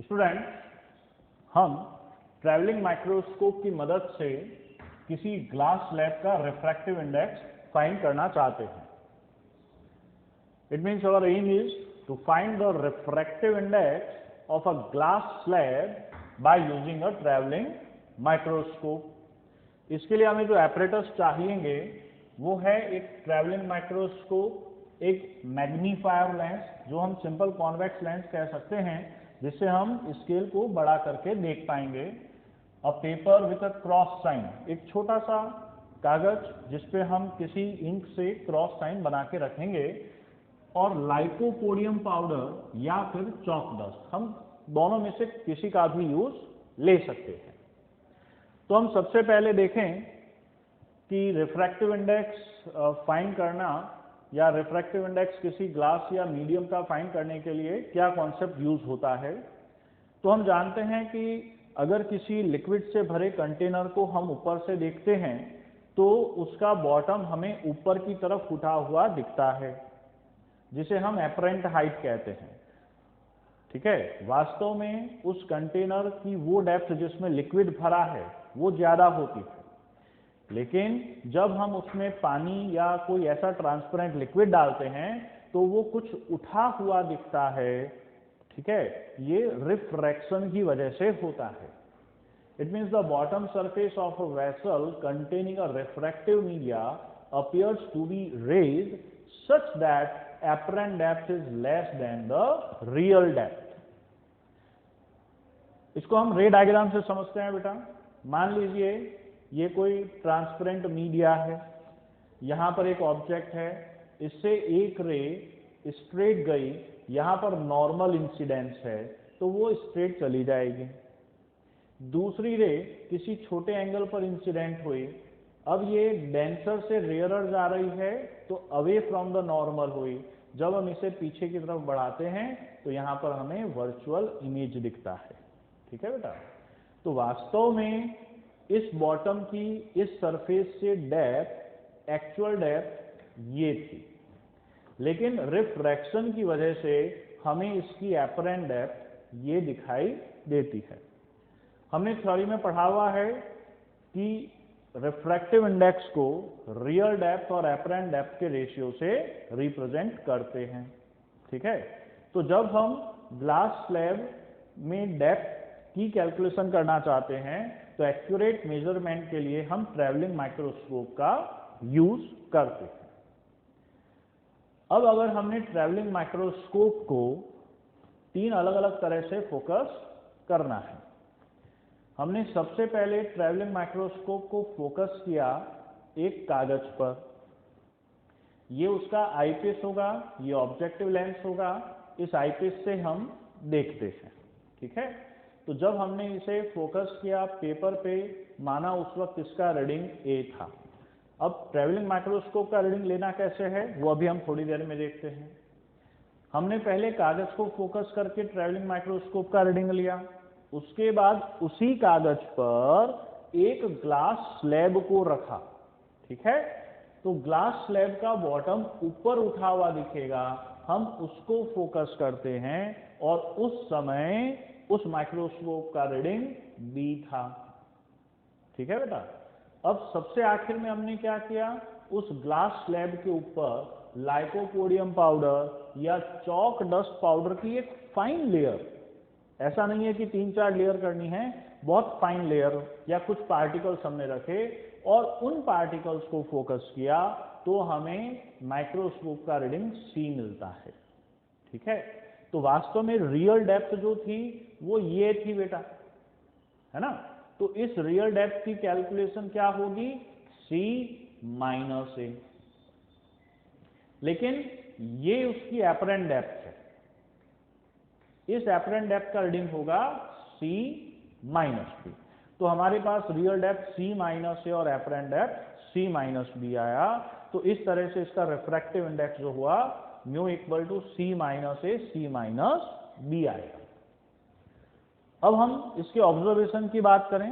Student, हम travelling microscope की मदद से किसी ग्लास स्लैब का रिफ्रैक्टिव इंडेक्स फाइंड करना चाहते हैं। It means our aim is to find the refractive index of a glass slab by using a travelling microscope. इसके लिए हमें जो एपरेटस चाहिएंगे वो है एक ट्रैवलिंग माइक्रोस्कोप, एक मैग्नीफायर लेंस जो हम सिंपल कॉन्वेक्स लेंस कह सकते हैं, जिससे हम स्केल को बड़ा करके देख पाएंगे। A paper with a cross sign, एक छोटा सा कागज जिसपे हम किसी इंक से क्रॉस साइन बना के रखेंगे, और लाइकोपोडियम पाउडर या फिर चॉक डस्ट, हम दोनों में से किसी का भी यूज ले सकते हैं। तो हम सबसे पहले देखें कि रिफ्रैक्टिव इंडेक्स फाइंड करना या रिफ्रैक्टिव इंडेक्स किसी ग्लास या मीडियम का फाइंड करने के लिए क्या कॉन्सेप्ट यूज होता है। तो हम जानते हैं कि अगर किसी लिक्विड से भरे कंटेनर को हम ऊपर से देखते हैं तो उसका बॉटम हमें ऊपर की तरफ उठा हुआ दिखता है, जिसे हम एपरेंट हाइट कहते हैं। ठीक है, वास्तव में उस कंटेनर की वो डेप्थ जिसमें लिक्विड भरा है वो ज्यादा होती है, लेकिन जब हम उसमें पानी या कोई ऐसा ट्रांसपेरेंट लिक्विड डालते हैं तो वो कुछ उठा हुआ दिखता है। ठीक है, ये रिफ्रैक्शन की वजह से होता है। It means the bottom surface of a vessel containing a refractive media appears to be raised such that apparent depth is less than the real depth. इसको हम रे डायग्राम से समझते हैं बेटा। मान लीजिए ये कोई ट्रांसपेरेंट मीडिया है, यहां पर एक ऑब्जेक्ट है, इससे एक रे स्ट्रेट गई, यहां पर नॉर्मल इंसिडेंस है तो वो स्ट्रेट चली जाएगी। दूसरी रे किसी छोटे एंगल पर इंसिडेंट हुई, अब ये डेंसर से रेयरर जा रही है तो अवे फ्रॉम द नॉर्मल हुई। जब हम इसे पीछे की तरफ बढ़ाते हैं तो यहां पर हमें वर्चुअल इमेज दिखता है। ठीक है बेटा, तो वास्तव में इस बॉटम की इस सरफेस से डेप्थ, एक्चुअल डेप्थ ये थी, लेकिन रिफ्रैक्शन की वजह से हमें इसकी एपरेंट डेप्थ ये दिखाई देती है। हमने थ्योरी में पढ़ा हुआ है कि रिफ्रैक्टिव इंडेक्स को रियल डेप्थ और एपरेंट डेप्थ के रेशियो से रिप्रेजेंट करते हैं। ठीक है, तो जब हम ग्लास स्लैब में डेप्थ की कैलकुलेशन करना चाहते हैं तो एक्यूरेट मेजरमेंट के लिए हम ट्रैवलिंग माइक्रोस्कोप का यूज करते हैं। अब अगर हमने ट्रैवलिंग माइक्रोस्कोप को 3 अलग अलग तरह से फोकस करना है। हमने सबसे पहले ट्रैवलिंग माइक्रोस्कोप को फोकस किया एक कागज पर, ये उसका आईपीस होगा, ये ऑब्जेक्टिव लेंस होगा, इस आईपीस से हम देखते हैं। ठीक है, तो जब हमने इसे फोकस किया पेपर पे, माना उस वक्त इसका रीडिंग ए था। अब ट्रैवलिंग माइक्रोस्कोप का रीडिंग लेना कैसे है वो अभी हम थोड़ी देर में देखते हैं। हमने पहले कागज को फोकस करके ट्रैवलिंग माइक्रोस्कोप का रीडिंग लिया, उसके बाद उसी कागज पर एक ग्लास स्लैब को रखा। ठीक है, तो ग्लास स्लैब का बॉटम ऊपर उठा हुआ दिखेगा, हम उसको फोकस करते हैं और उस समय उस माइक्रोस्कोप का रीडिंग बी था। ठीक है बेटा, अब सबसे आखिर में हमने क्या किया, उस ग्लास स्लैब के ऊपर लाइकोपोडियम पाउडर या चॉक डस्ट पाउडर की एक फाइन लेयर, ऐसा नहीं है कि 3-4 लेयर करनी है, बहुत फाइन लेयर या कुछ पार्टिकल्स हमने रखे और उन पार्टिकल्स को फोकस किया तो हमें माइक्रोस्कोप का रीडिंग सी मिलता है। ठीक है, तो वास्तव में रियल डेप्थ जो थी वो ये थी बेटा, है ना। तो इस रियल डेप्थ की कैलकुलेशन क्या होगी, सी माइनस ए, लेकिन ये उसकी एपरेंट डेप्थ है, इस एपरेंट डेप्थ का रीडिंग होगा C माइनस बी। तो हमारे पास real depth C minus A और apparent depth C minus B आया। तो इस तरह से इसका रिफ्रैक्टिव इंडेक्स जो हुआ mu equal to C minus A C minus B आएगा। अब हम इसके ऑब्जर्वेशन की बात करें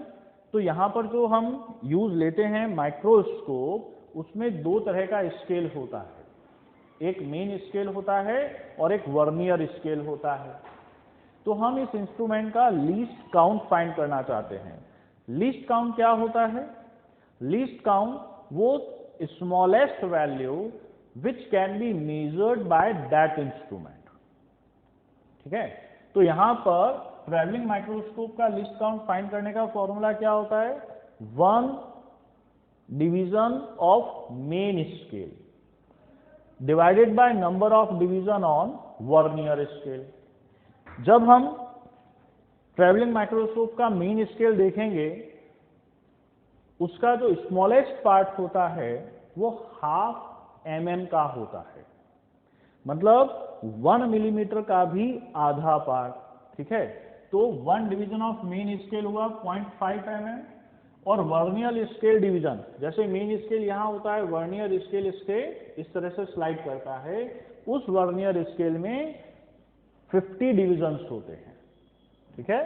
तो यहां पर जो हम यूज लेते हैं माइक्रोस्कोप, उसमें 2 तरह का स्केल होता है, एक मेन स्केल होता है और एक वर्नियर स्केल होता है। तो हम इस इंस्ट्रूमेंट का लीस्ट काउंट फाइंड करना चाहते हैं। लीस्ट काउंट क्या होता है? लीस्ट काउंट वो smallest value which can be measured by that instrument. ठीक है, तो यहां पर ट्रैवलिंग माइक्रोस्कोप का लीस्ट काउंट फाइंड करने का फॉर्मूला क्या होता है? 1 division of main scale divided by number of division on vernier scale. जब हम ट्रैवलिंग माइक्रोस्कोप का मेन स्केल देखेंगे, उसका जो स्मॉलेस्ट पार्ट होता है वो 1/2 mm का होता है, मतलब 1 मिलीमीटर का भी आधा पार्ट। ठीक है, तो 1 डिवीजन ऑफ मेन स्केल हुआ 0.5 mm, और वर्नियर स्केल डिवीजन, जैसे मेन स्केल यहां होता है, वर्नियर स्केल इसके इस तरह से स्लाइड करता है, उस वर्नियर स्केल में 50 डिविजन्स होते हैं। ठीक है,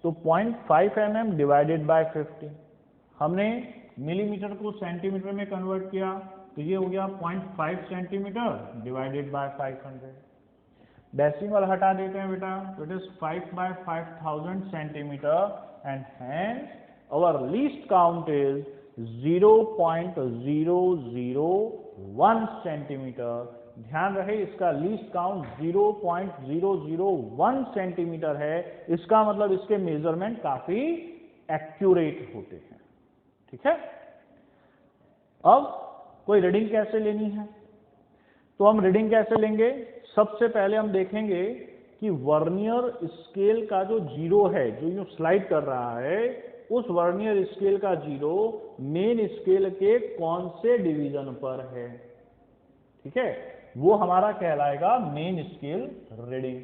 तो 0.5 mm डिवाइडेड बाय 50, हमने मिलीमीटर को सेंटीमीटर में कन्वर्ट किया, तो ये हो गया 0.5 सेंटीमीटर डिवाइडेड बाय 500। डेसिमल हटा देते हैं बेटा, तो it is 5/5000 centimetre, and hence our least count is 0.001 centimetre. ध्यान रहे, इसका लीस्ट काउंट 0.001 सेंटीमीटर है। इसका मतलब इसके मेजरमेंट काफी एक्यूरेट होते हैं। ठीक है, अब कोई रीडिंग कैसे लेनी है? तो हम रीडिंग कैसे लेंगे? सबसे पहले हम देखेंगे कि वर्नियर स्केल का जो जीरो है, जो यूं स्लाइड कर रहा है, उस वर्नियर स्केल का जीरो मेन स्केल के कौन से डिवीजन पर है। ठीक है, वो हमारा कहलाएगा मेन स्केल रीडिंग।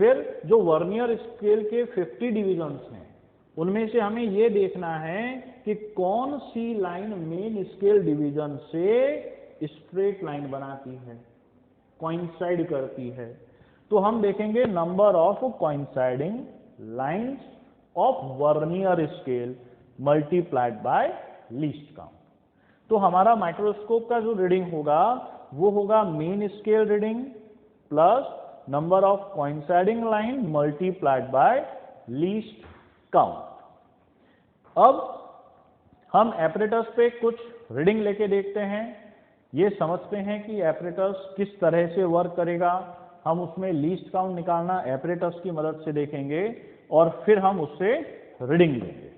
फिर जो वर्नियर स्केल के 50 डिवीजन्स हैं, उनमें से हमें यह देखना है कि कौन सी लाइन मेन स्केल डिवीजन से स्ट्रेट लाइन बनाती है, कोइंसाइड करती है। तो हम देखेंगे number of coinciding lines of vernier scale multiplied by least count. तो हमारा माइक्रोस्कोप का जो रीडिंग होगा वो होगा main scale reading plus number of coinciding line multiplied by least count. अब हम एपरेटस पे कुछ रीडिंग लेके देखते हैं, ये समझते हैं कि एपरेटस किस तरह से वर्क करेगा। हम उसमें लीस्ट काउंट निकालना एपरेटस की मदद से देखेंगे और फिर हम उससे रीडिंग लेंगे।